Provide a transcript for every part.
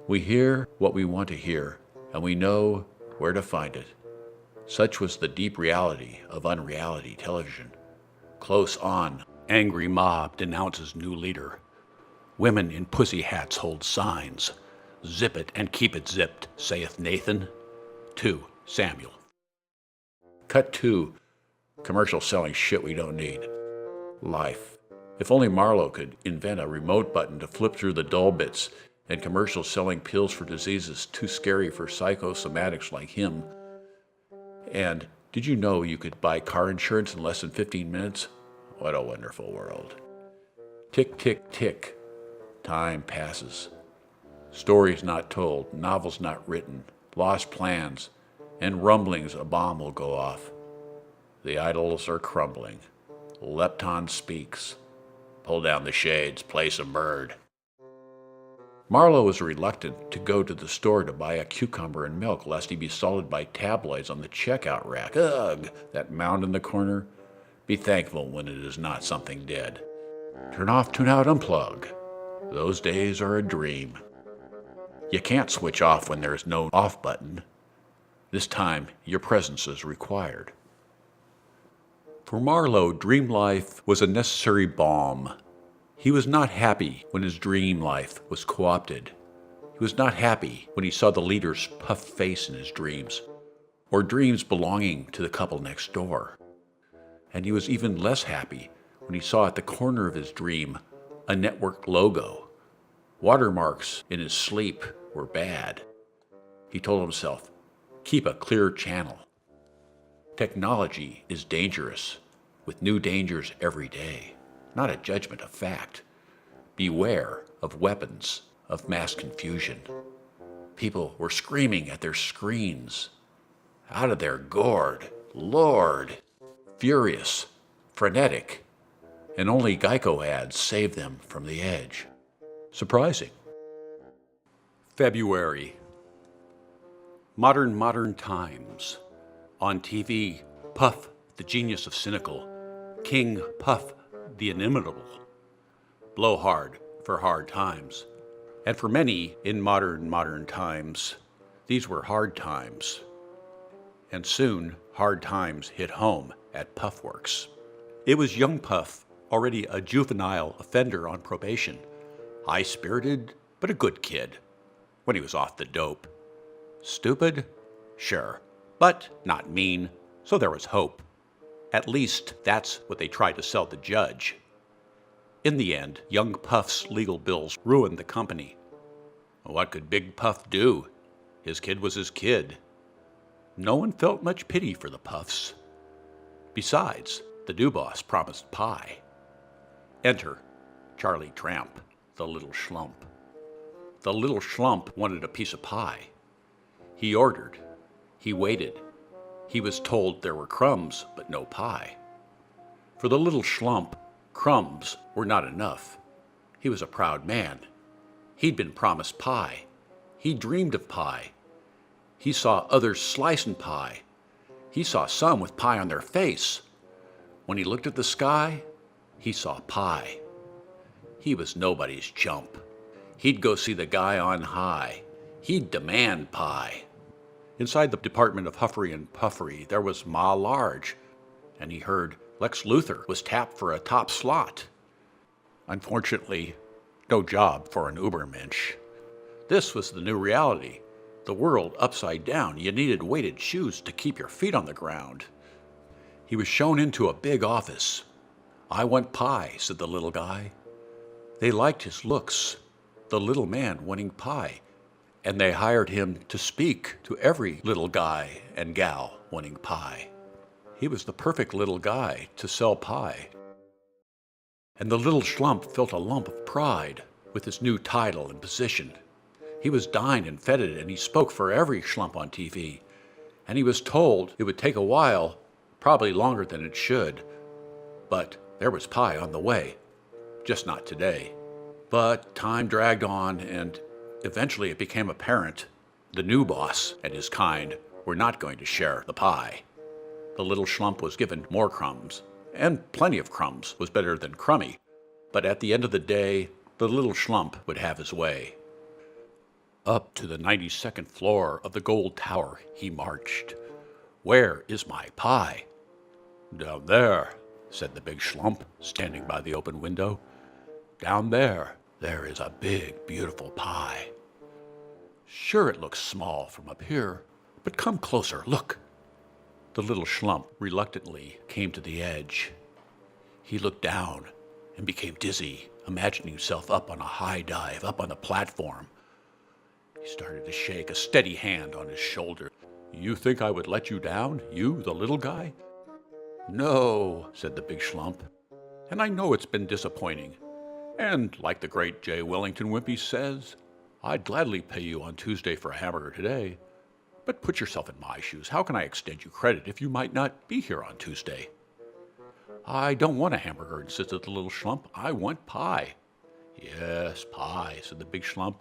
We hear what we want to hear, and we know where to find it. Such was the deep reality of unreality television. Close on, angry mob denounces new leader. Women in pussy hats hold signs. Zip it and keep it zipped, saith Nathan. 2 Samuel. Cut 2. Commercial selling shit we don't need. Life. If only Marlowe could invent a remote button to flip through the dull bits and commercials selling pills for diseases too scary for psychosomatics like him. And did you know you could buy car insurance in less than 15 minutes? What a wonderful world. Tick, tick, tick. Time passes. Stories not told, novels not written, lost plans, and rumblings a bomb will go off. The idols are crumbling. Lepton speaks. Pull down the shades, play some bird. Marlowe was reluctant to go to the store to buy a cucumber and milk lest he be salted by tabloids on the checkout rack. Ugh, that mound in the corner. Be thankful when it is not something dead. Turn off, tune out, unplug. Those days are a dream. You can't switch off when there is no off button. This time, your presence is required. For Marlowe, dream life was a necessary balm. He was not happy when his dream life was co-opted. He was not happy when he saw the leader's puffed face in his dreams, or dreams belonging to the couple next door. And he was even less happy when he saw at the corner of his dream a network logo. Watermarks in his sleep were bad. He told himself, keep a clear channel. Technology is dangerous, with new dangers every day, not a judgment of fact. Beware of weapons of mass confusion. People were screaming at their screens, out of their gourd, Lord, furious, frenetic, and only Geico ads saved them from the edge. Surprising. February. Modern times. On TV, Puff, the genius of cynical. King Puff, the inimitable. Blow hard for hard times. And for many in modern times, these were hard times. And soon, hard times hit home at Puffworks. It was young Puff, already a juvenile offender on probation. High-spirited, but a good kid, when he was off the dope. Stupid? Sure, but not mean, so there was hope. At least that's what they tried to sell the judge. In the end, young Puff's legal bills ruined the company. What could Big Puff do? His kid was his kid. No one felt much pity for the Puffs. Besides, the new boss promised pie. Enter Charlie Tramp, the little schlump. The little schlump wanted a piece of pie. He ordered. He waited. He was told there were crumbs, but no pie. For the little schlump, crumbs were not enough. He was a proud man. He'd been promised pie. He dreamed of pie. He saw others slicing pie. He saw some with pie on their face. When he looked at the sky, he saw pie. He was nobody's chump. He'd go see the guy on high. He'd demand pie. Inside the Department of Huffery and Puffery, there was Ma Large, and he heard Lex Luthor was tapped for a top slot. Unfortunately, no job for an Ubermensch. This was the new reality. The world upside down. You needed weighted shoes to keep your feet on the ground. He was shown into a big office. I want pie, said the little guy. They liked his looks, the little man wanting pie, and they hired him to speak to every little guy and gal wanting pie. He was the perfect little guy to sell pie. And the little schlump felt a lump of pride with his new title and position. He was dined and feted, and he spoke for every schlump on TV. And he was told it would take a while, probably longer than it should. But there was pie on the way, just not today. But time dragged on, and eventually it became apparent the new boss and his kind were not going to share the pie. The little schlump was given more crumbs, and plenty of crumbs was better than crummy. But at the end of the day, the little schlump would have his way. Up to the 92nd floor of the gold tower he marched. Where is my pie? Down there, said the big schlump, standing by the open window. Down there, there is a big, beautiful pie. Sure, it looks small from up here, but come closer, look. The little schlump reluctantly came to the edge. He looked down and became dizzy, imagining himself up on a high dive, up on the platform. He started to shake, a steady hand on his shoulder. You think I would let you down, you, the little guy? No, said the big schlump, and I know it's been disappointing. And like the great J. Wellington Wimpy says, I'd gladly pay you on Tuesday for a hamburger today. But put yourself in my shoes. How can I extend you credit if you might not be here on Tuesday? I don't want a hamburger, insisted the little schlump. I want pie. Yes, pie, said the big schlump.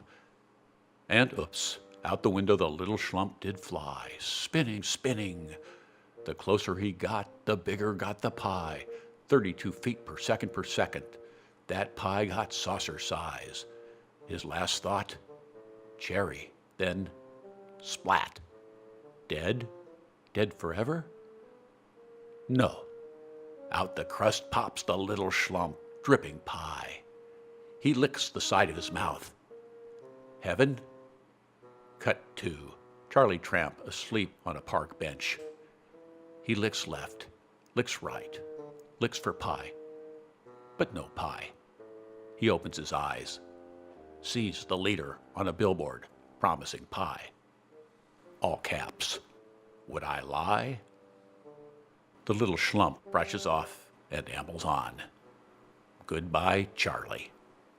And oops, out the window the little schlump did fly, spinning, spinning. The closer he got, the bigger got the pie. 32 feet per second. That pie got saucer size. His last thought, cherry, then splat. Dead? Dead forever? No. Out the crust pops the little schlump, dripping pie. He licks the side of his mouth. Heaven? Cut to Charlie Tramp asleep on a park bench. He licks left, licks right, licks for pie, but no pie. He opens his eyes, sees the leader on a billboard promising pie. All caps. Would I lie? The little schlump brushes off and ambles on. Goodbye, Charlie.